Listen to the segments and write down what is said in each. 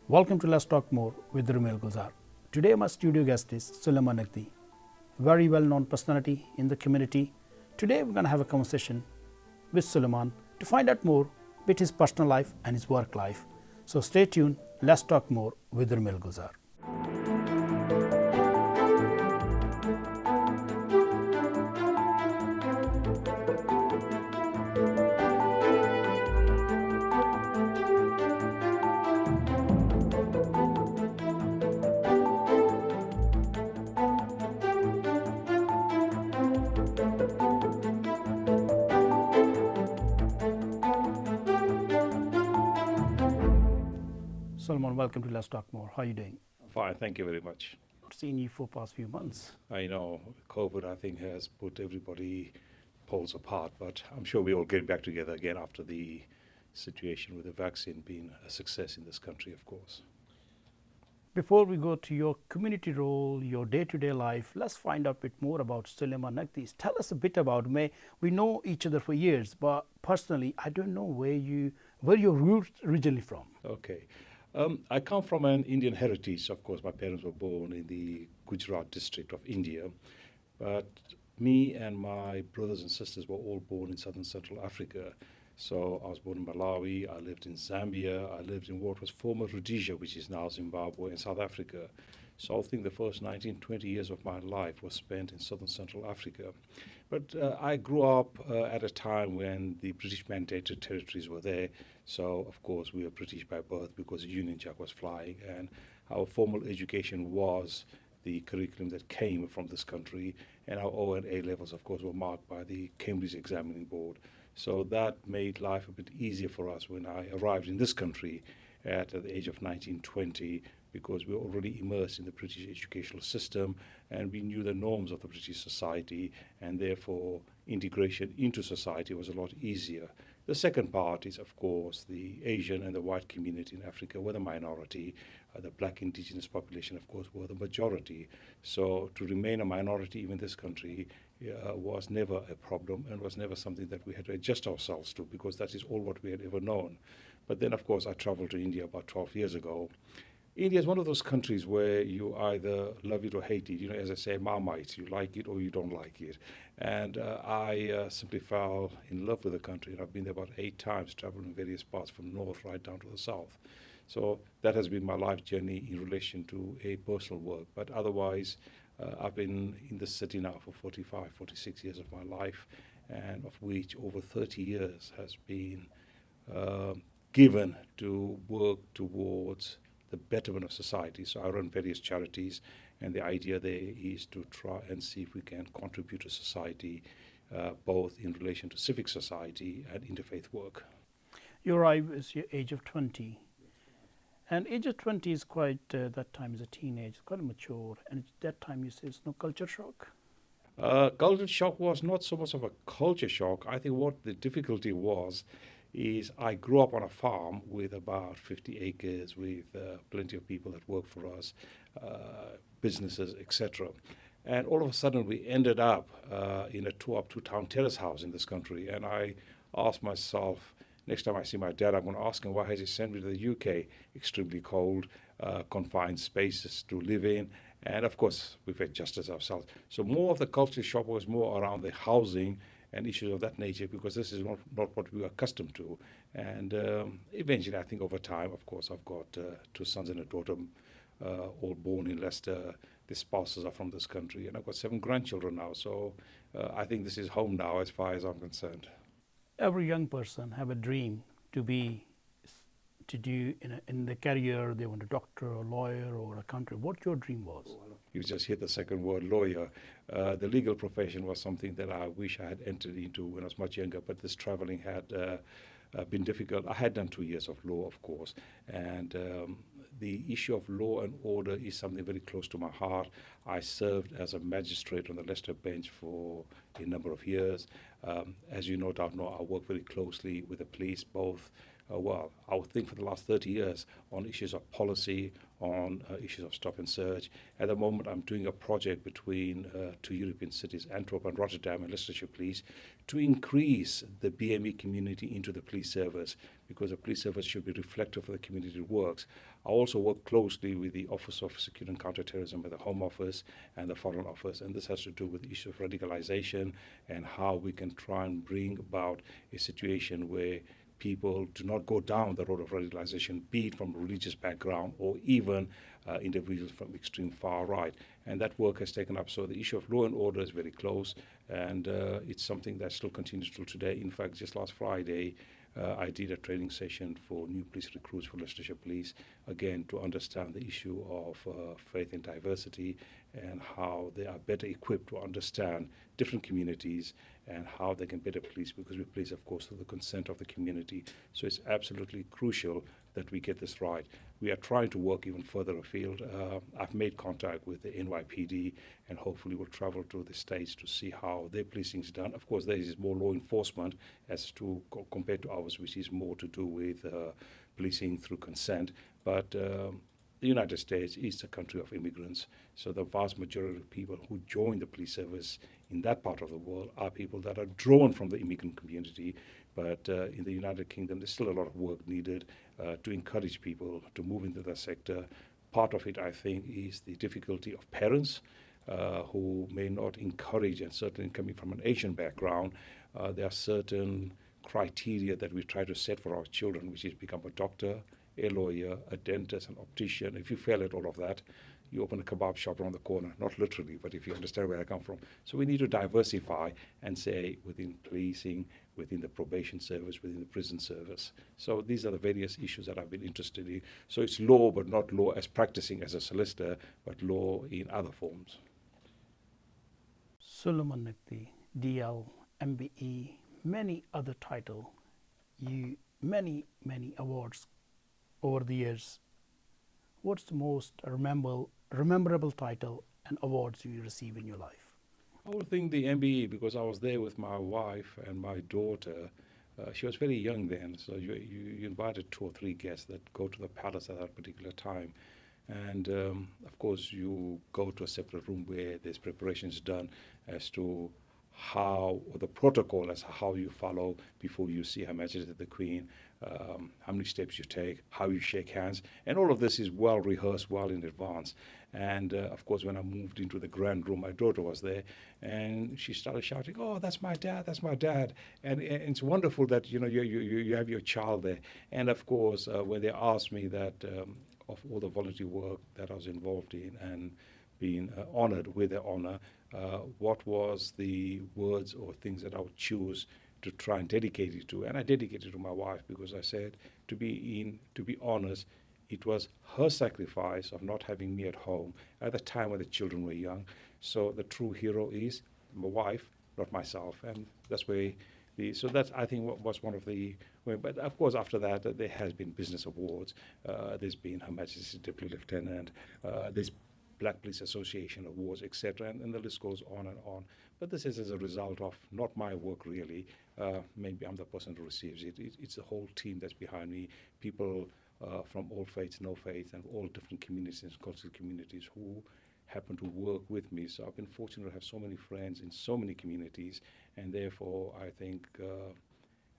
Welcome to Let's Talk More with Rememberable. Today my studio guest is Suleman Nagdi, very well-known personality in the community. Today we're going to have a conversation with Suleman to find out more about his personal life and his work life. So stay tuned, let's talk more with Rememberable. Suleman, welcome to Let's Talk More. How are you doing? Fine, thank you very much. I've seen you for past few months. I know COVID, I think, has put everybody poles apart, but I'm sure we all get back together again after the situation with the vaccine being a success in this country, of course. Before we go to your community role, your day-to-day life, let's find out a bit more about Suleman Nagdi. Tell us a bit about me. We know each other for years, but personally, I don't know where your roots originally from. Okay. I come from an Indian heritage. Of course, my parents were born in the Gujarat district of India, but me and my brothers and sisters were all born in southern Central Africa. So I was born in Malawi, I lived in Zambia, I lived in what was former Rhodesia, which is now Zimbabwe, and South Africa. So I think the first 19, 20 years of my life was spent in southern Central Africa. But I grew up at a time when the British mandated territories were there. So, of course, we were British by birth because the Union Jack was flying. And our formal education was the curriculum that came from this country. And our O and A levels, of course, were marked by the Cambridge Examining Board. So that made life a bit easier for us when I arrived in this country at the age of 19, 20, because we were already immersed in the British educational system and we knew the norms of the British society, and therefore integration into society was a lot easier. The second part is, of course, the Asian and the white community in Africa were the minority. The black indigenous population, of course, were the majority. So to remain a minority even in this country was never a problem and was never something that we had to adjust ourselves to, because that is all what we had ever known. But then, of course, I traveled to India about 12 years ago. India is one of those countries where you either love it or hate it. You know, as I say, Marmite, you like it or you don't like it. And I simply fell in love with the country. And I've been there about 8 times, traveled in various parts from north right down to the south. So that has been my life journey in relation to a personal work. But otherwise, I've been in the city now for 45, 46 years of my life, and of which over 30 years has been given to work towards the betterment of society. So I run various charities, and the idea there is to try and see if we can contribute to society, both in relation to civic society and interfaith work. You arrive at your age of 20. And age of 20 is quite, that time is a teenage, quite mature. And at that time you say it's no culture shock? Culture shock was not so much of a culture shock. I think what the difficulty was is I grew up on a farm with about 50 acres with plenty of people that work for us, businesses, etc. And all of a sudden we ended up in a two-town terrace house in this country. And I asked myself, next time I see my dad, I'm going to ask him, why has he sent me to the UK? Extremely cold, confined spaces to live in. And of course, we've adjusted ourselves. So more of the culture shock was more around the housing and issues of that nature, because this is not what we were accustomed to. And eventually, I think over time, of course, I've got 2 sons and a daughter, all born in Leicester. The spouses are from this country. And I've got 7 grandchildren now. So I think this is home now as far as I'm concerned. Every young person have a dream to do in the career. They want a doctor, a lawyer, or a accountant. What your dream was? You just hit the second word, lawyer. The legal profession was something that I wish I had entered into when I was much younger, but this traveling had been difficult. I had done 2 years of law, of course, and the issue of law and order is something very close to my heart. I served as a magistrate on the Leicester bench for a number of years. As you no doubt know, I work very closely with the police, both I would think for the last 30 years on issues of policy, on issues of stop and search. At the moment, I'm doing a project between two European cities, Antwerp and Rotterdam, and Leicestershire Police, to increase the BME community into the police service, because the police service should be reflective of the community it works. I also work closely with the Office of Security and Counterterrorism at the Home Office and the Foreign Office, and this has to do with the issue of radicalization and how we can try and bring about a situation where people do not go down the road of radicalization, be it from a religious background or even individuals from extreme far right. And that work has taken up. So the issue of law and order is very close, and it's something that still continues till today. In fact, just last Friday, I did a training session for new police recruits for Leicestershire Police, again, to understand the issue of faith and diversity and how they are better equipped to understand different communities and how they can better police, because we police, of course, through the consent of the community. So it's absolutely crucial that we get this right. We are trying to work even further afield. I've made contact with the NYPD, and hopefully we'll travel to the States to see how their policing is done. Of course, there is more law enforcement as to compared to ours, which is more to do with policing through consent. But the United States is a country of immigrants, so the vast majority of people who join the police service in that part of the world are people that are drawn from the immigrant community. But in the United Kingdom, there's still a lot of work needed to encourage people to move into that sector. Part of it, I think, is the difficulty of parents who may not encourage, and certainly coming from an Asian background, there are certain criteria that we try to set for our children, which is become a doctor, a lawyer, a dentist, an optician. If you fail at all of that, you open a kebab shop around the corner, not literally, but if you understand where I come from. So we need to diversify and say within policing, within the probation service, within the prison service. So these are the various issues that I've been interested in. So it's law, but not law as practicing as a solicitor, but law in other forms. Suleman Nagdi, DL, MBE, many other titles, many awards over the years. What's the most rememberable title and awards you receive in your life? I would think the MBE, because I was there with my wife and my daughter. She was very young then, so you invited 2 or 3 guests that go to the palace at that particular time. And of course, you go to a separate room where there's preparations done as to how, or the protocol as how you follow before you see Her Majesty the Queen, how many steps you take, how you shake hands, and all of this is well rehearsed well in advance. And of course, when I moved into the grand room, my daughter was there, and she started shouting, "Oh, that's my dad! That's my dad!" And it's wonderful that you have your child there. And of course, when they asked me that of all the volunteer work that I was involved in and being honored with the honor, what was the words or things that I would choose to try and dedicate it to. And I dedicated it to my wife, because I said, to be honest, it was her sacrifice of not having me at home at the time when the children were young. So the true hero is my wife, not myself. And that's where so that's, I think, what was one of the, but of course after that there has been business awards. There's been Her Majesty's Deputy Lieutenant, there's Black Police Association awards, etc., and the list goes on and on. But this is as a result of not my work really. Maybe I'm the person who receives it. It's the whole team that's behind me, people from all faiths, no faith, and all different communities and cultural communities who happen to work with me. So I've been fortunate to have so many friends in so many communities, and therefore I think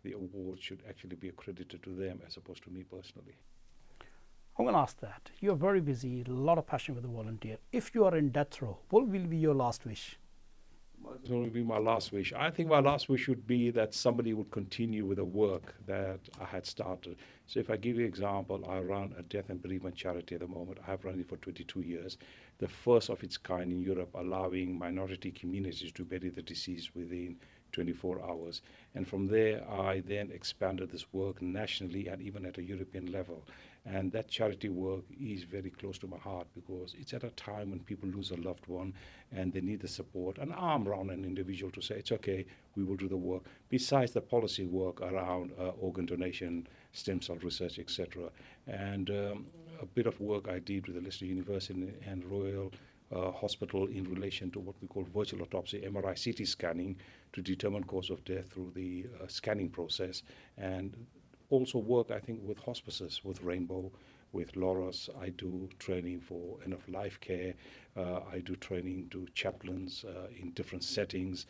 the award should actually be accredited to them as opposed to me personally. I'm going to ask that. You're very busy, a lot of passion with the volunteer. If you are in death row, what will be your last wish? It's going to be my last wish. I think my last wish would be that somebody would continue with the work that I had started. So if I give you an example, I run a death and bereavement charity at the moment. I have run it for 22 years. The first of its kind in Europe, allowing minority communities to bury the deceased within 24 hours. And from there, I then expanded this work nationally and even at a European level. And that charity work is very close to my heart, because it's at a time when people lose a loved one and they need the support, an arm around an individual to say, it's okay, we will do the work, besides the policy work around organ donation, stem cell research, etc. And a bit of work I did with the Leicester University and Royal Hospital in relation to what we call virtual autopsy, MRI, CT scanning, to determine cause of death through the scanning process. And also work, I think, with hospices, with Rainbow, with Loras. I do training for end of life care. I do training to chaplains in different settings.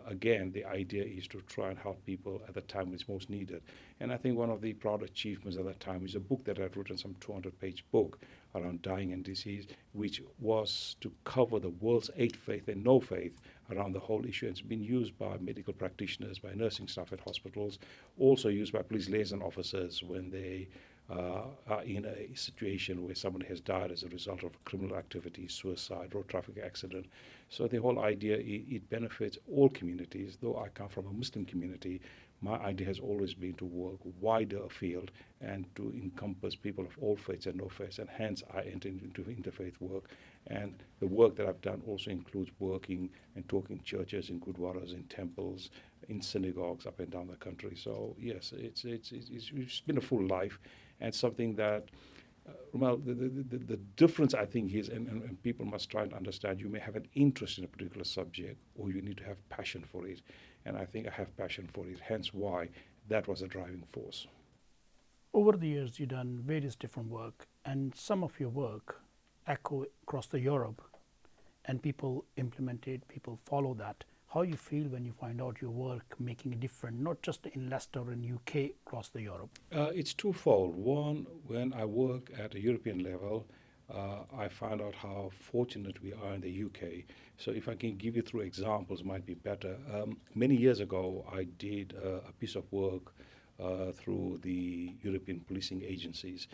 Again, the idea is to try and help people at the time it's most needed. And I think one of the proud achievements at that time is a book that I've written, some 200-page book around dying and disease, which was to cover the world's 8 faith and no faith around the whole issue. It's been used by medical practitioners, by nursing staff at hospitals, also used by police liaison officers when they are in a situation where somebody has died as a result of criminal activity, suicide, road traffic accident. So the whole idea, it benefits all communities. Though I come from a Muslim community, my idea has always been to work wider afield and to encompass people of all faiths and no faiths, and hence I entered into interfaith work. And the work that I've done also includes working and talking in churches, in gurdwaras, in temples, in synagogues up and down the country. So yes, it's been a full life, and something that well, the difference I think is, and people must try and understand, you may have an interest in a particular subject, or you need to have passion for it. And I think I have passion for it, hence why that was a driving force. Over the years, you've done various different work, and some of your work echo across the Europe, and people implement it, people follow that. How you feel when you find out your work making a difference, not just in Leicester and UK, across the Europe? It's twofold. One, when I work at a European level, I find out how fortunate we are in the UK. So if I can give you through examples, might be better. Many years ago, I did a piece of work through the European policing agencies.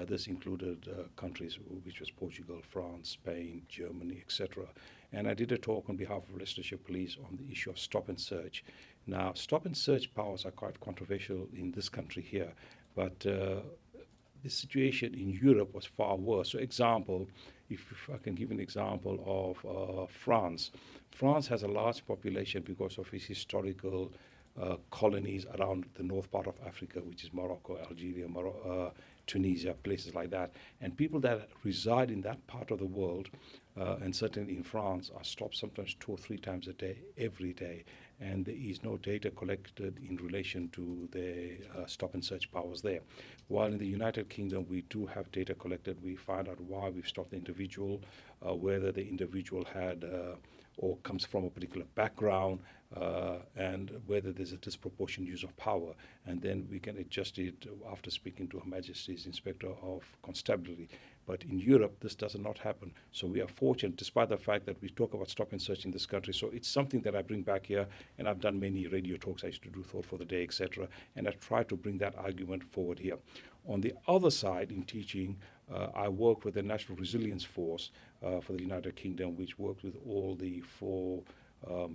This included countries which was Portugal, France, Spain, Germany, etc. And I did a talk on behalf of Leicestershire Police on the issue of stop and search. Now, stop and search powers are quite controversial in this country here, but the situation in Europe was far worse. So example, if I can give an example of France. France has a large population because of its historical colonies around the north part of Africa, which is Morocco, Algeria, Tunisia, places like that. And people that reside in that part of the world, and certainly in France, are stopped sometimes 2 or 3 times a day, every day. And there is no data collected in relation to the stop and search powers there. While in the United Kingdom, we do have data collected. We find out why we've stopped the individual, whether the individual had or comes from a particular background, and whether there's a disproportionate use of power. And then we can adjust it after speaking to Her Majesty's Inspector of Constabulary. But in Europe, this does not happen. So we are fortunate, despite the fact that we talk about stop and search in this country. So it's something that I bring back here, and I've done many radio talks. I used to do Thought for the Day, etc. And I try to bring that argument forward here. On the other side, in teaching, I work with the National Resilience Force for the United Kingdom, which works with all the 4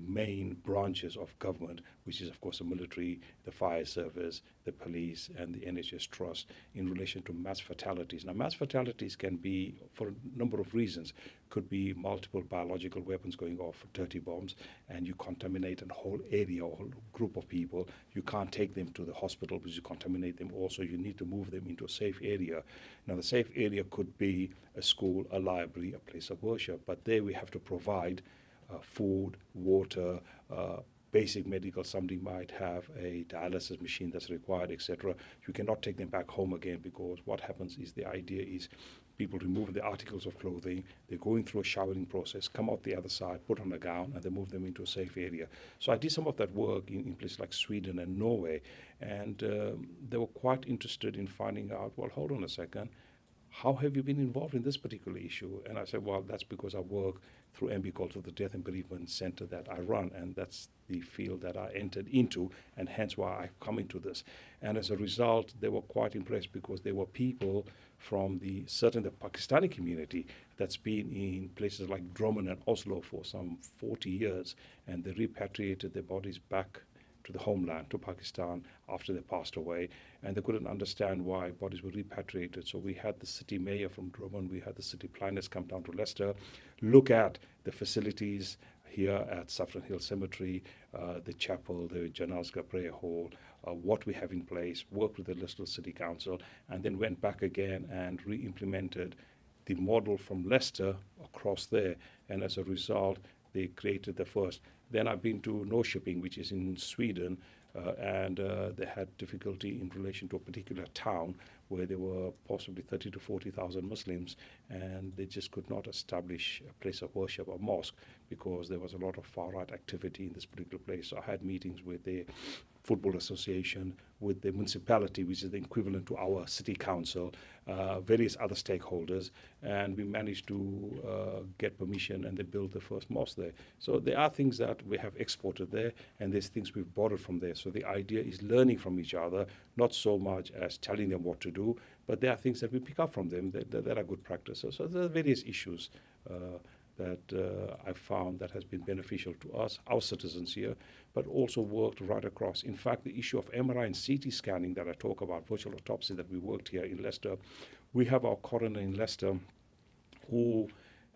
main branches of government, which is, of course, the military, the fire service, the police, and the NHS Trust, in relation to mass fatalities. Now, mass fatalities can be for a number of reasons. Could be multiple biological weapons going off, dirty bombs, and you contaminate a whole area, a whole group of people. You can't take them to the hospital because you contaminate them. Also, you need to move them into a safe area. Now, the safe area could be a school, a library, a place of worship, but there we have to provide food, water, basic medical. Somebody might have a dialysis machine that's required, etc. You cannot take them back home again, because what happens is, the idea is people remove the articles of clothing, they're going through a showering process, come out the other side, put on a gown, and they move them into a safe area. So I did some of that work in places like Sweden and Norway, and they were quite interested in finding out, well, hold on a second, how have you been involved in this particular issue? And I said, well, that's because I work through MBE, called the Death and Bereavement Center that I run, and that's the field that I entered into, and hence why I come into this. And as a result, they were quite impressed, because there were people from the Pakistani community that's been in places like Drummond and Oslo for some 40 years, and they repatriated their bodies back to the homeland, to Pakistan, after they passed away, and they couldn't understand why bodies were repatriated. So we had the city mayor from Drummond, we had the city planners come down to Leicester, look at the facilities here at Saffron Hill Cemetery, the chapel, the Janazga prayer hall, what we have in place, worked with the Leicester City Council, and then went back again and re-implemented the model from Leicester across there. And as a result, they created the first. Then I've been to Norrköping, which is in Sweden, and they had difficulty in relation to a particular town where there were possibly 30 to 40,000 Muslims, and they just could not establish a place of worship, a mosque, because there was a lot of far-right activity in this particular place. So I had meetings with the Football Association, with the municipality, which is the equivalent to our city council, various other stakeholders, and we managed to get permission, and they built the first mosque there. So there are things that we have exported there, and there's things we've borrowed from there. So the idea is learning from each other, not so much as telling them what to do, but there are things that we pick up from them that are good practices. So there are various issues that I found that has been beneficial to us, our citizens here, but also worked right across. In fact, the issue of MRI and CT scanning that I talk about, virtual autopsy that we worked here in Leicester, we have our coroner in Leicester who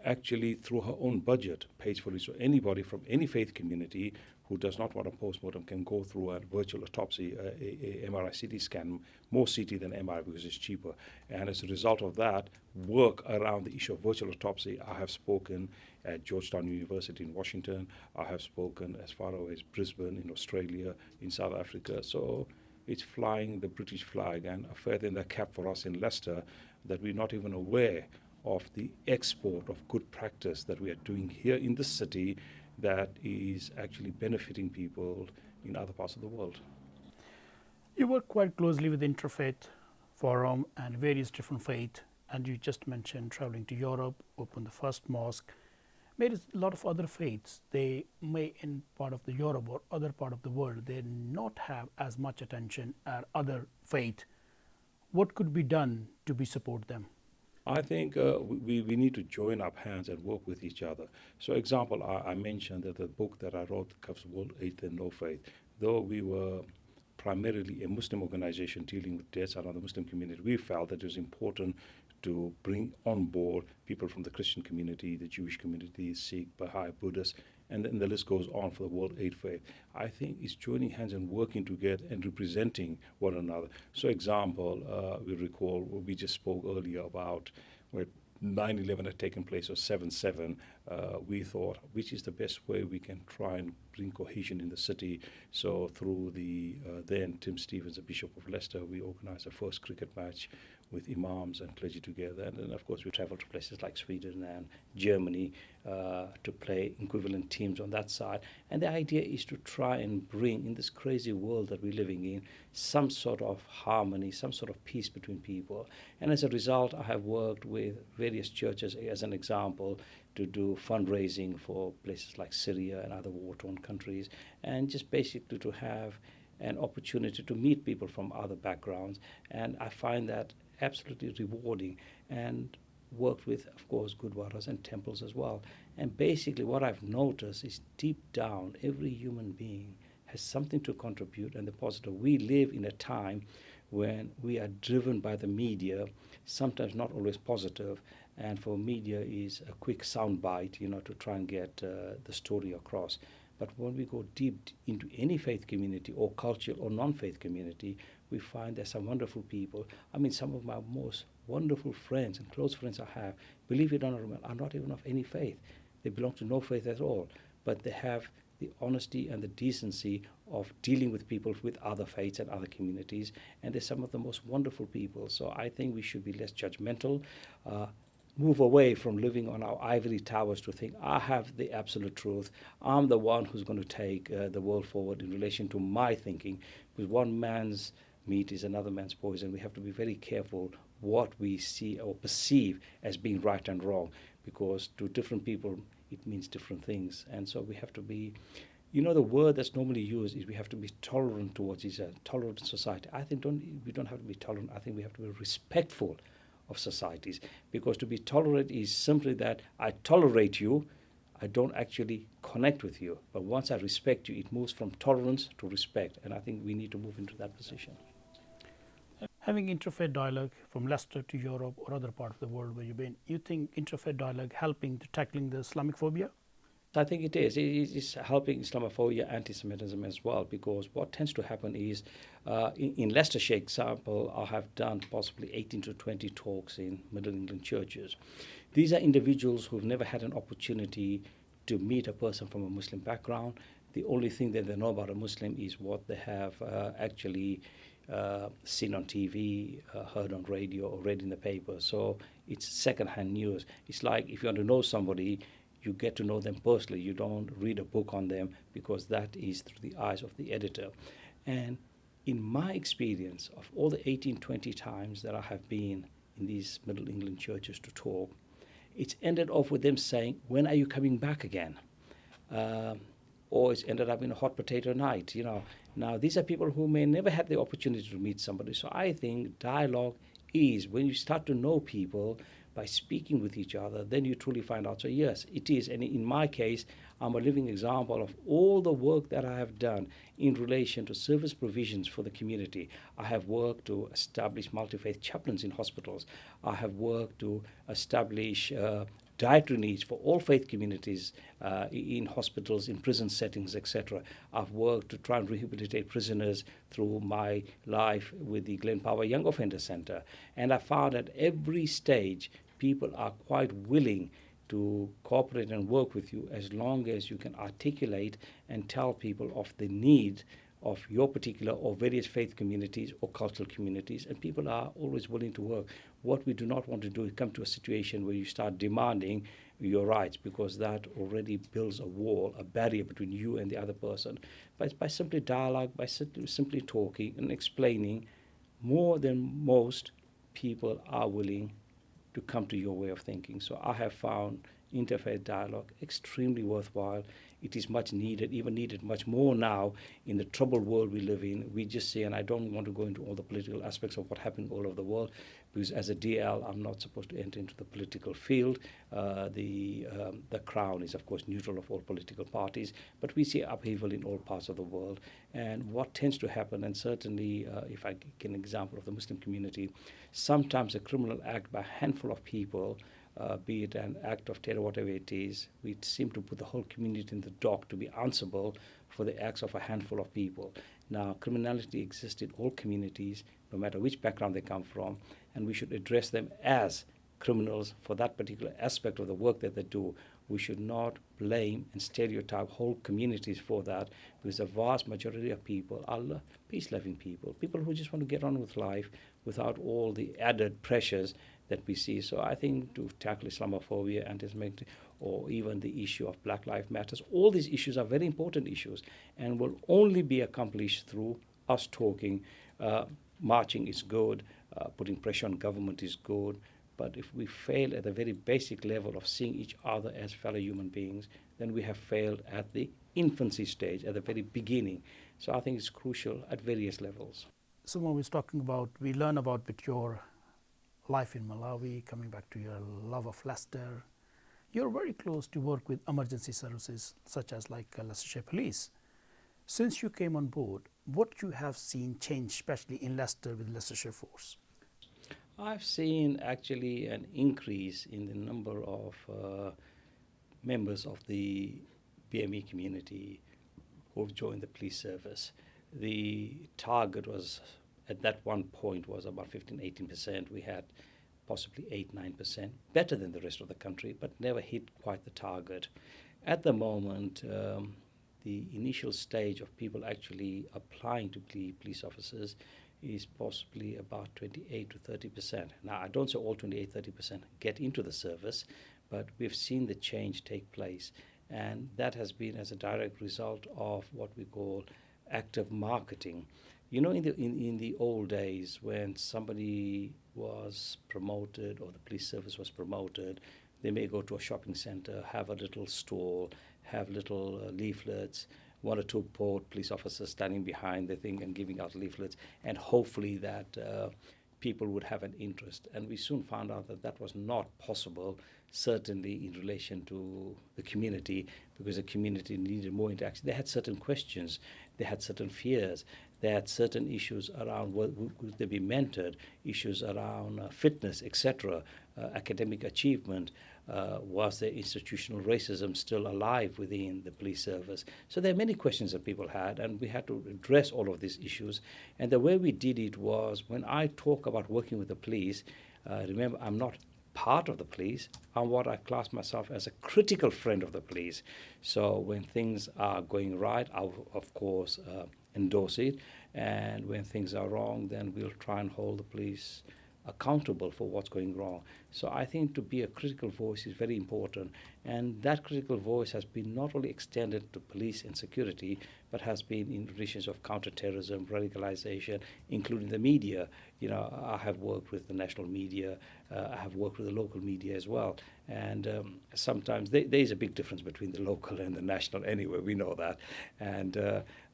actually, through her own budget, pays for it. So anybody from any faith community who does not want a postmortem can go through a virtual autopsy, a MRI CT scan, more CT than MRI because it's cheaper. And as a result of that, work around the issue of virtual autopsy, I have spoken at Georgetown University in Washington. I have spoken as far away as Brisbane in Australia, in South Africa. So it's flying the British flag, and a feather in the cap for us in Leicester that we're not even aware of the export of good practice that we are doing here in the city that is actually benefiting people in other parts of the world. You work quite closely with Interfaith Forum and various different faiths, and you just mentioned traveling to Europe, open the first mosque. There is a lot of other faiths. They may, in part of the Europe or other part of the world, they not have as much attention as other faith. What could be done to be support them? I think we need to join up hands and work with each other. So example, I mentioned that the book that I wrote covers World Faith and No Faith. Though we were primarily a Muslim organization dealing with deaths around the Muslim community, we felt that it was important to bring on board people from the Christian community, the Jewish community, Sikh, Baha'i, Buddhist, and then the list goes on for the World Aid Faith. I think it's joining hands and working together and representing one another. So example, we recall, we just spoke earlier about where 9/11 had taken place, or 7/7, we thought, which is the best way we can try and bring cohesion in the city? So through the then Tim Stevens, the Bishop of Leicester, we organized the first cricket match with imams and clergy together. And then, of course, we traveled to places like Sweden and Germany to play equivalent teams on that side. And the idea is to try and bring, in this crazy world that we're living in, some sort of harmony, some sort of peace between people. And as a result, I have worked with various churches, as an example, to do fundraising for places like Syria and other war-torn countries, and just basically to have an opportunity to meet people from other backgrounds. And I find that absolutely rewarding, and worked with, of course, gurdwaras and temples as well. And basically what I've noticed is deep down, every human being has something to contribute, and the positive. We live in a time when we are driven by the media, sometimes not always positive, and for media is a quick soundbite, to try and get the story across. But when we go deep into any faith community or cultural or non-faith community, we find there's some wonderful people. I mean, some of my most wonderful friends and close friends I have, believe it or not, are not even of any faith. They belong to no faith at all, but they have the honesty and the decency of dealing with people with other faiths and other communities, and they're some of the most wonderful people. So I think we should be less judgmental, move away from living on our ivory towers to think, I have the absolute truth. I'm the one who's going to take the world forward in relation to my thinking, because one man's meat is another man's poison. We have to be very careful what we see or perceive as being right and wrong, because to different people it means different things. And so we have to be, the word that's normally used is we have to be tolerant towards each other, tolerant society. I think we don't have to be tolerant. I think we have to be respectful of societies, because to be tolerant is simply that I tolerate you, I don't actually connect with you. But once I respect you, it moves from tolerance to respect, and I think we need to move into that position. Having interfaith dialogue from Leicester to Europe or other part of the world where you've been, you think interfaith dialogue helping to tackling the Islamic phobia? I think it is. It is helping Islamophobia, anti-Semitism as well, because what tends to happen is, in Leicestershire example, I have done possibly 18 to 20 talks in Middle England churches. These are individuals who've never had an opportunity to meet a person from a Muslim background. The only thing that they know about a Muslim is what they have actually seen on TV, heard on radio, or read in the paper. So it's second-hand news. It's like if you want to know somebody, you get to know them personally. You don't read a book on them, because that is through the eyes of the editor. And in my experience, of all the 18-20 times that I have been in these Middle England churches to talk, it's ended off with them saying, "When are you coming back again?" Or it's ended up in a hot potato night, you know. Now, these are people who may never had the opportunity to meet somebody. So I think dialogue is, when you start to know people by speaking with each other, then you truly find out. So yes, it is. And in my case, I'm a living example of all the work that I have done in relation to service provisions for the community. I have worked to establish multi-faith chaplains in hospitals. I have worked to establish dietary needs for all faith communities in hospitals, in prison settings, etc. I've worked to try and rehabilitate prisoners through my life with the Glen Power Young Offender Centre. And I found at every stage, people are quite willing to cooperate and work with you as long as you can articulate and tell people of the need of your particular or various faith communities or cultural communities, and people are always willing to work. What we do not want to do is come to a situation where you start demanding your rights, because that already builds a wall, a barrier between you and the other person. But by simply dialogue, by simply talking and explaining, more than most people are willing to come to your way of thinking. So I have found interfaith dialogue extremely worthwhile. It is much needed, even needed much more now in the troubled world we live in. We just see, and I don't want to go into all the political aspects of what happened all over the world, because as a DL, I'm not supposed to enter into the political field. The Crown is, of course, neutral of all political parties, but we see upheaval in all parts of the world. And what tends to happen, and certainly if I give an example of the Muslim community, sometimes a criminal act by a handful of people, be it an act of terror, whatever it is, we seem to put the whole community in the dock to be answerable for the acts of a handful of people. Now, criminality exists in all communities, no matter which background they come from, and we should address them as criminals for that particular aspect of the work that they do. We should not blame and stereotype whole communities for that, because the vast majority of people are peace-loving people, people who just want to get on with life without all the added pressures that we see. So I think to tackle Islamophobia, anti-Semitic, or even the issue of Black Lives Matter, all these issues are very important issues and will only be accomplished through us talking. Marching is good, putting pressure on government is good, but if we fail at the very basic level of seeing each other as fellow human beings, then we have failed at the infancy stage, at the very beginning. So I think it's crucial at various levels. Someone was talking about, we learn about with your life in Malawi, coming back to your love of Leicester. You're very close to work with emergency services such as like Leicestershire Police. Since you came on board, what you have seen change, especially in Leicester with Leicestershire Force? I've seen actually an increase in the number of members of the BME community who've joined the police service. The target was, at that one point, was about 15-18%. We had possibly 8-9%, better than the rest of the country, but never hit quite the target. At the moment, the initial stage of people actually applying to be police officers is possibly about 28 to 30%. Now, I don't say all 28-30% get into the service, but we've seen the change take place. And that has been as a direct result of what we call active marketing. You know, in the old days, when somebody was promoted or the police service was promoted, they may go to a shopping center, have a little stall, have little leaflets, one or two police officers standing behind the thing and giving out leaflets, and hopefully that people would have an interest. And we soon found out that that was not possible, certainly in relation to the community, because the community needed more interaction. They had certain questions, they had certain fears, they had certain issues around would they be mentored, issues around fitness, etc., academic achievement. Was there institutional racism still alive within the police service? So there are many questions that people had, and we had to address all of these issues. And the way we did it was, when I talk about working with the police, remember, I'm not part of the police. I'm what I class myself as a critical friend of the police. So when things are going right, I'll of course endorse it, and when things are wrong, then we'll try and hold the police accountable for what's going wrong. So I think to be a critical voice is very important, and that critical voice has been not only extended to police and security, but has been in relations of counterterrorism, radicalization, including the media. You know, I have worked with the national media, I have worked with the local media as well, and sometimes there is a big difference between the local and the national anyway, we know that. And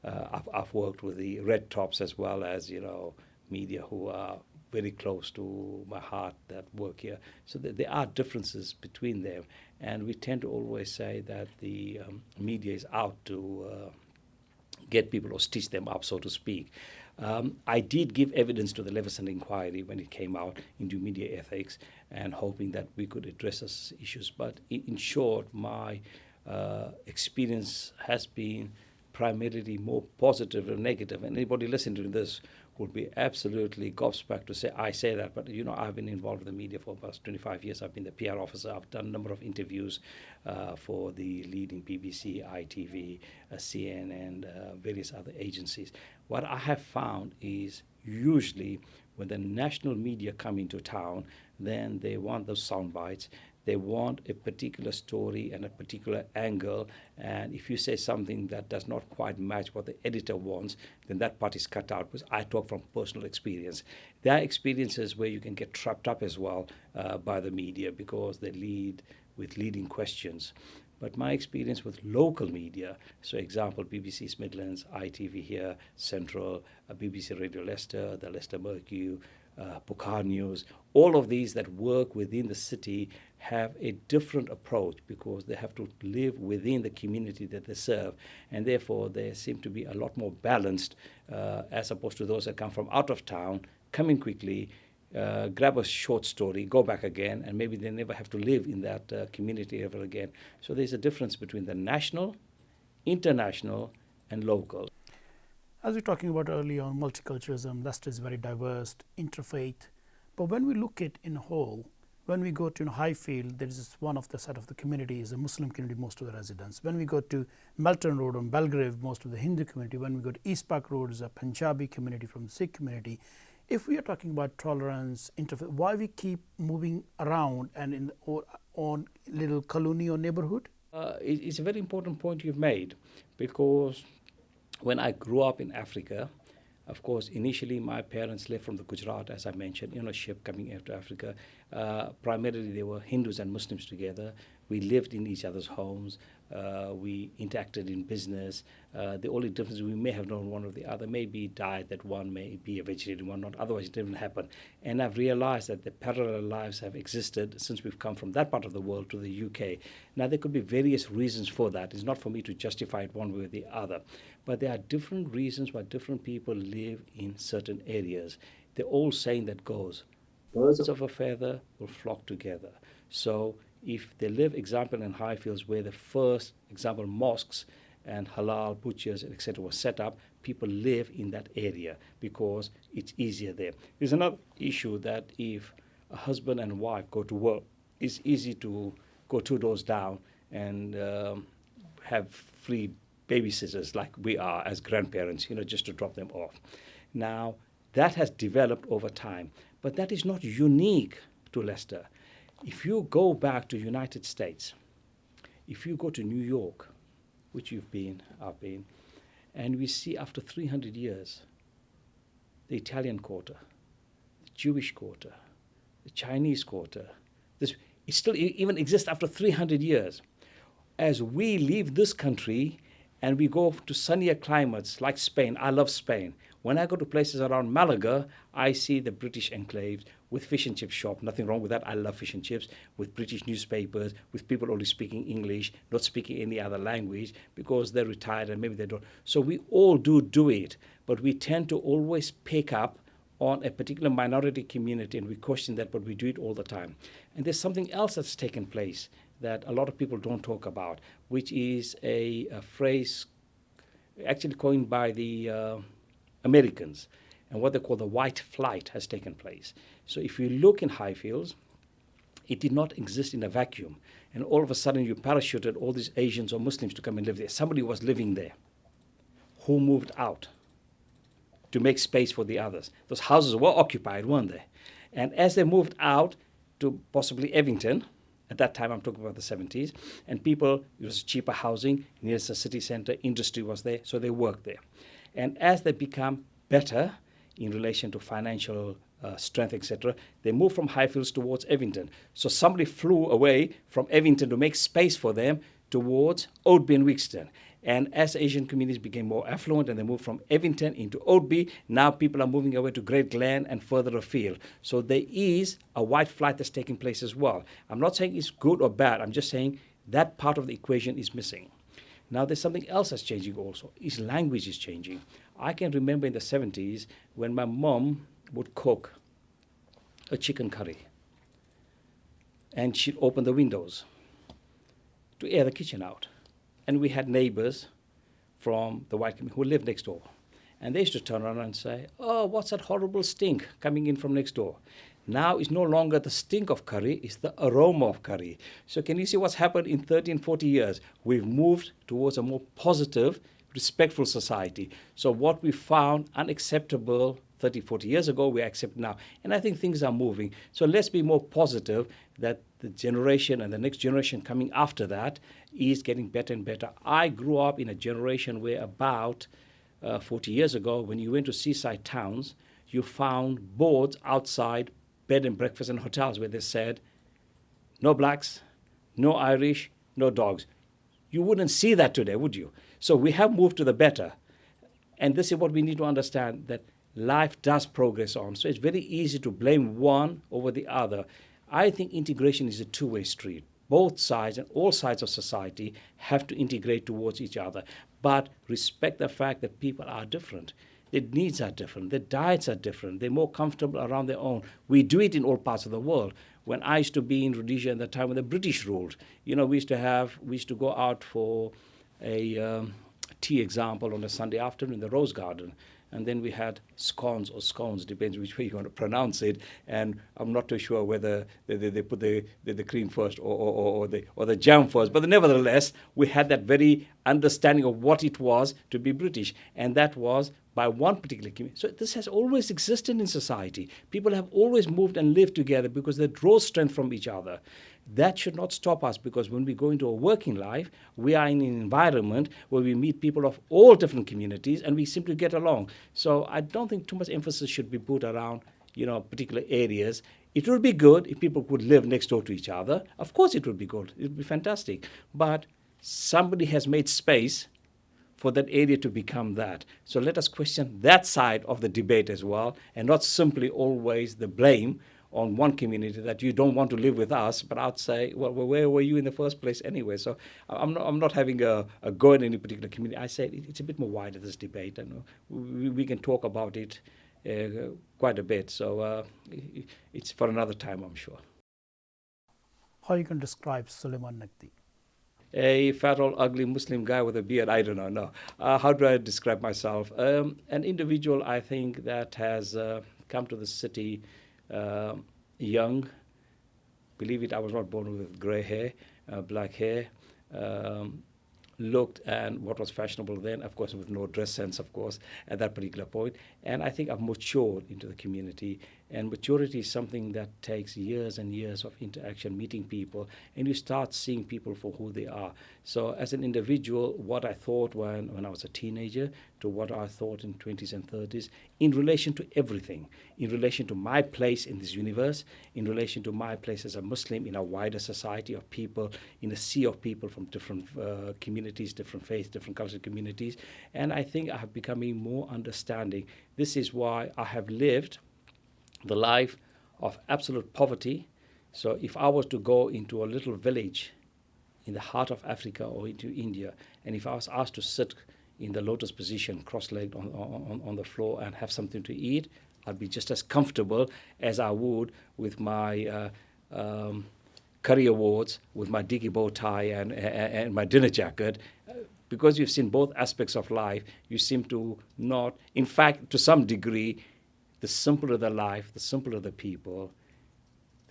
I've worked with the red tops as well as, you know, media who are very close to my heart that work here. So there are differences between them, and we tend to always say that the media is out to get people or stitch them up, so to speak. I did give evidence to the Leveson inquiry when it came out into media ethics, and hoping that we could address those issues. But in short, my experience has been primarily more positive than negative. And anybody listening to this would be absolutely gobsmacked to say I say that. But, you know, I've been involved with the media for about 25 years. I've been the PR officer. I've done a number of interviews for the leading BBC, ITV, CNN, various other agencies. What I have found is usually when the national media come into town, then they want those sound bites. They want a particular story and a particular angle, and if you say something that does not quite match what the editor wants, then that part is cut out, because I talk from personal experience. There are experiences where you can get trapped up as well by the media because they lead with leading questions. But my experience with local media, so example, BBC Midlands, ITV here, Central, BBC Radio Leicester, the Leicester Mercury, Pukaar News, all of these that work within the city have a different approach because they have to live within the community that they serve, and therefore they seem to be a lot more balanced as opposed to those that come from out of town, come in quickly, grab a short story, go back again, and maybe they never have to live in that community ever again. So there's a difference between the national, international, and local. As we were talking about earlier on multiculturalism, Leicester is very diverse, interfaith. But when we look at in whole, when we go to Highfield, there is one of the set of the community is a Muslim community, most of the residents. When we go to Melton Road on Belgrave, most of the Hindu community. When we go to East Park Road, is a Punjabi community from the Sikh community. If we are talking about tolerance, interfaith, why we keep moving around and in on little colony or neighborhood? It's a very important point you've made, because when I grew up in Africa, of course, initially my parents left from the Gujarat, as I mentioned, on a ship coming into Africa. Primarily, they were Hindus and Muslims together. We lived in each other's homes. We interacted in business. The only difference, we may have known one or the other, maybe died that one may be a vegetarian, one not. Otherwise, it didn't happen. And I've realized that the parallel lives have existed since we've come from that part of the world to the UK. Now, there could be various reasons for that. It's not for me to justify it one way or the other. But there are different reasons why different people live in certain areas. The old saying that goes, birds of a feather will flock together. So if they live, example, in Highfields, where the first, example, mosques and halal butchers, etc., were set up, people live in that area because it's easier there. There's another issue that if a husband and wife go to work, it's easy to go 2 doors down and have free babysitters like we are as grandparents, just to drop them off. Now, that has developed over time, but that is not unique to Leicester. If you go back to United States, if you go to New York, which you've been, I've been, and we see after 300 years, the Italian Quarter, the Jewish Quarter, the Chinese Quarter, it still even exists after 300 years. As we leave this country and we go to sunnier climates like Spain, I love Spain. When I go to places around Malaga, I see the British enclaves with fish and chip shop. Nothing wrong with that. I love fish and chips. With British newspapers, with people only speaking English, not speaking any other language because they're retired and maybe they don't. So we all do it, but we tend to always pick up on a particular minority community, and we question that, but we do it all the time. And there's something else that's taken place that a lot of people don't talk about, which is a phrase actually coined by the Americans, and what they call the white flight has taken place. So if you look in Highfields, It did not exist in a vacuum. And all of a sudden you parachuted all these Asians or Muslims to come and live there. Somebody was living there who moved out to make space for the others. Those houses were occupied, weren't they? And as they moved out to possibly Evington, at that time I'm talking about the 70s, and people, it was cheaper housing, near the city centre, industry was there, so they worked there. And as they become better in relation to financial strength, etc., they moved from Highfields towards Evington. So somebody flew away from Evington to make space for them towards Oadby and Wixton. And as Asian communities became more affluent and they moved from Evington into Oadby, now people are moving away to Great Glen and further afield. So there is a white flight that's taking place as well. I'm not saying it's good or bad. I'm just saying that part of the equation is missing. Now there's something else that's changing also. Is language is changing. I can remember in the 70s when my mom would cook a chicken curry. And she'd open the windows to air the kitchen out. And we had neighbors from the white community who lived next door. And they used to turn around and say, oh, what's that horrible stink coming in from next door? Now it's no longer the stink of curry, it's the aroma of curry. So can you see what's happened in 30 and 40 years? We've moved towards a more positive, respectful society. So what we found unacceptable 30, 40 years ago, we accept now. And I think things are moving. So let's be more positive that the generation and the next generation coming after that is getting better and better. I grew up in a generation where about 40 years ago, when you went to seaside towns, you found boards outside bed and breakfast and hotels where they said, no blacks, no Irish, no dogs. You wouldn't see that today, would you? So we have moved to the better. And this is what we need to understand, that life does progress on. So it's very easy to blame one over the other. I think integration is a two-way street. Both sides and all sides of society have to integrate towards each other, but respect the fact that people are different. Their needs are different. Their diets are different. They're more comfortable around their own. We do it in all parts of the world. When I used to be in Rhodesia at the time when the British ruled, we used to go out for a tea example on a Sunday afternoon in the Rose Garden. And then we had scones or scones, depends which way you want to pronounce it. And I'm not too sure whether they put the cream first or the jam first. But nevertheless, we had that very understanding of what it was to be British. And that was by one particular community. So this has always existed in society. People have always moved and lived together because they draw strength from each other. That should not stop us, because when we go into a working life, we are in an environment where we meet people of all different communities and we simply get along. So I don't think too much emphasis should be put around, particular areas. It would be good if people could live next door to each other. Of course it would be good. It would be fantastic. But somebody has made space for that area to become that. So let us question that side of the debate as well, and not simply always the blame on one community that you don't want to live with us, but I'd say, well, where were you in the first place anyway? So I'm not having a go in any particular community. I say it's a bit more wider, this debate, and we can talk about it quite a bit. So it's for another time, I'm sure. How you can describe Suleman Nagdi? A fat, old, ugly Muslim guy with a beard, I don't know, no. How do I describe myself? An individual, I think, that has come to the city young. Believe it, I was not born with grey hair, black hair. Looked and what was fashionable then, of course, with no dress sense, of course, at that particular point. And I think I've matured into the community. And maturity is something that takes years and years of interaction, meeting people, and you start seeing people for who they are. So as an individual, what I thought when I was a teenager to what I thought in 20s and 30s, in relation to everything, in relation to my place in this universe, in relation to my place as a Muslim in a wider society of people, in a sea of people from different communities, different faiths, different cultural communities. And I think I have become more understanding. This is why I have lived the life of absolute poverty. So if I was to go into a little village in the heart of Africa or into India, and if I was asked to sit in the lotus position, cross-legged on the floor and have something to eat, I'd be just as comfortable as I would with my curry awards, with my diggy bow tie and my dinner jacket. Because you've seen both aspects of life, you seem to not, in fact, to some degree, the simpler the life, the simpler the people,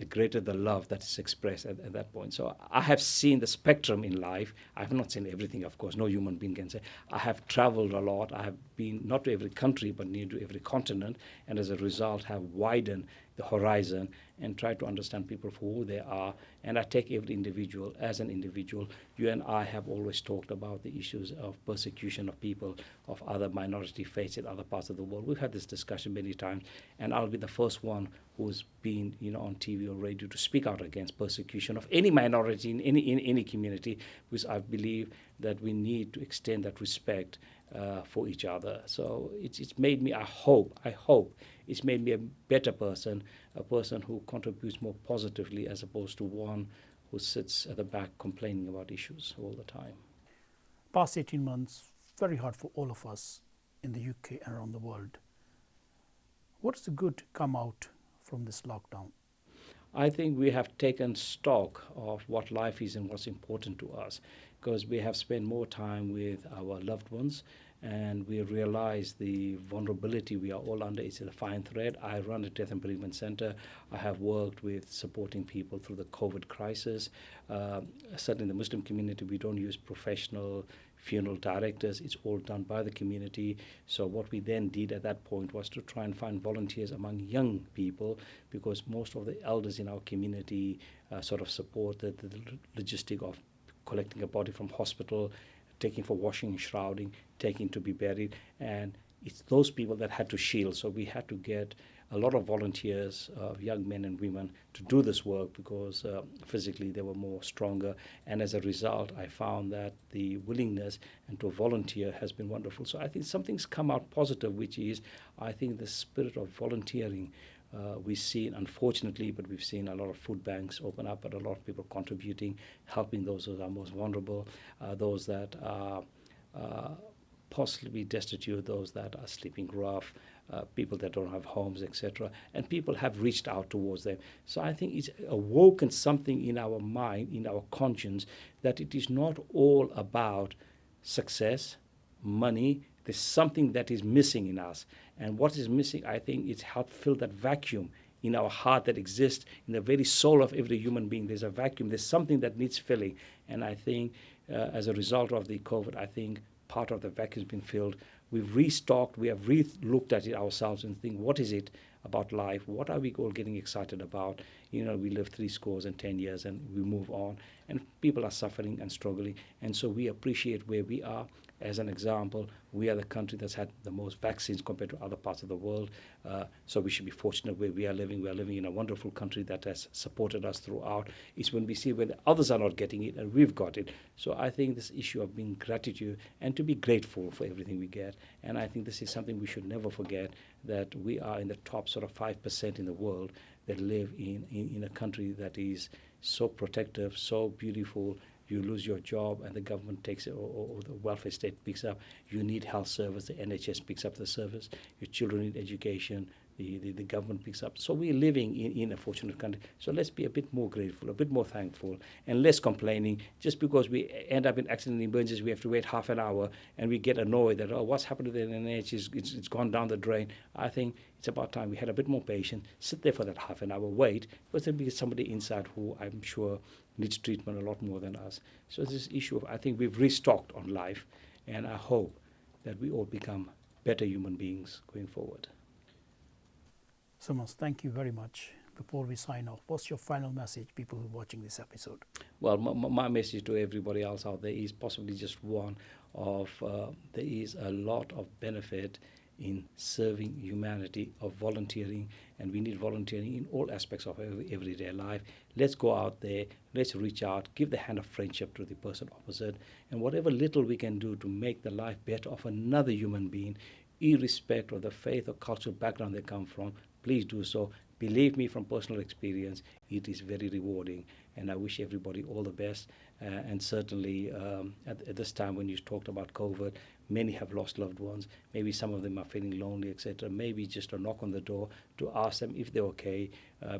the greater the love that is expressed at that point. So I have seen the spectrum in life. I have not seen everything, of course. No human being can say. I have traveled a lot. I have been not to every country, but near to every continent, and as a result have widened the horizon and try to understand people for who they are. And I take every individual as an individual. You and I have always talked about the issues of persecution of people of other minority faiths in other parts of the world. We've had this discussion many times, and I'll be the first one who's been, on TV or radio to speak out against persecution of any minority in any community, because I believe that we need to extend that respect for each other. So it's made me, I hope, it's made me a better person, a person who contributes more positively as opposed to one who sits at the back complaining about issues all the time. Past 18 months, very hard for all of us in the UK and around the world. What is the good come out from this lockdown? I think we have taken stock of what life is and what's important to us, because we have spent more time with our loved ones, and we realize the vulnerability we are all under is a fine thread. I run a death and bereavement center. I have worked with supporting people through the COVID crisis. Certainly in the Muslim community, we don't use professional funeral directors. It's all done by the community. So what we then did at that point was to try and find volunteers among young people, because most of the elders in our community sort of supported the logistic of collecting a body from hospital, taking for washing and shrouding, taking to be buried. And it's those people that had to shield. So we had to get a lot of volunteers, young men and women, to do this work, because physically they were more stronger. And as a result, I found that the willingness and to volunteer has been wonderful. So I think something's come out positive, which is, I think, the spirit of volunteering. We've seen, unfortunately, but we've seen a lot of food banks open up, but a lot of people contributing, helping those who are most vulnerable, those that are possibly destitute, those that are sleeping rough, people that don't have homes, etc. And people have reached out towards them. So I think it's awoken something in our mind, in our conscience, that it is not all about success, money. There's something that is missing in us. And what is missing, I think, it's helped fill that vacuum in our heart that exists in the very soul of every human being. There's a vacuum. There's something that needs filling. And I think as a result of the COVID, I think part of the vacuum has been filled. We've restocked. We have re-looked at it ourselves and think, what is it about life? What are we all getting excited about? We live 70 years and we move on. And people are suffering and struggling. And so we appreciate where we are. As an example, we are the country that's had the most vaccines compared to other parts of the world. So we should be fortunate where we are living. We are living in a wonderful country that has supported us throughout. It's when we see when the others are not getting it and we've got it. So I think this issue of being gratitude and to be grateful for everything we get. And I think this is something we should never forget, that we are in the top sort of 5% in the world that live in a country that is so protective, so beautiful. You lose your job and the government takes it, or the welfare state picks up. You need health service, the NHS picks up the service. Your children need education, the government picks up. So we're living in a fortunate country. So let's be a bit more grateful, a bit more thankful, and less complaining. Just because we end up in accident emergencies, we have to wait half an hour and we get annoyed that, what's happened to the NHS? It's gone down the drain. I think it's about time we had a bit more patience, sit there for that half an hour, wait, because there'll be somebody inside who I'm sure needs treatment a lot more than us. So this issue of, I think we've restocked on life, and I hope that we all become better human beings going forward. Suleman, thank you very much. Before we sign off, what's your final message, people who are watching this episode? Well, my message to everybody else out there is possibly just one of there is a lot of benefit in serving humanity, of volunteering, and we need volunteering in all aspects of everyday life. Let's go out there, let's reach out, give the hand of friendship to the person opposite, and whatever little we can do to make the life better of another human being, irrespective of the faith or cultural background they come from, please do so. Believe me, from personal experience, it is very rewarding, and I wish everybody all the best. And certainly at this time when you talked about COVID, many have lost loved ones. Maybe some of them are feeling lonely, etc. Maybe just a knock on the door to ask them if they're okay,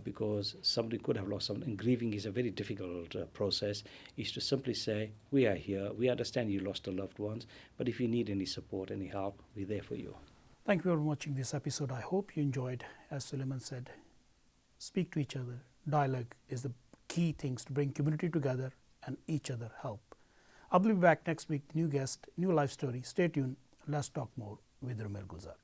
because somebody could have lost someone. And grieving is a very difficult process, is to simply say, we are here, we understand you lost your loved ones, but if you need any support, any help, we're there for you. Thank you for watching this episode. I hope you enjoyed. As Suleman said, speak to each other, dialogue is the key things to bring community together and each other help. I'll be back next week, new guest, new life story. Stay tuned. Let's talk more with Rumel Gulzar.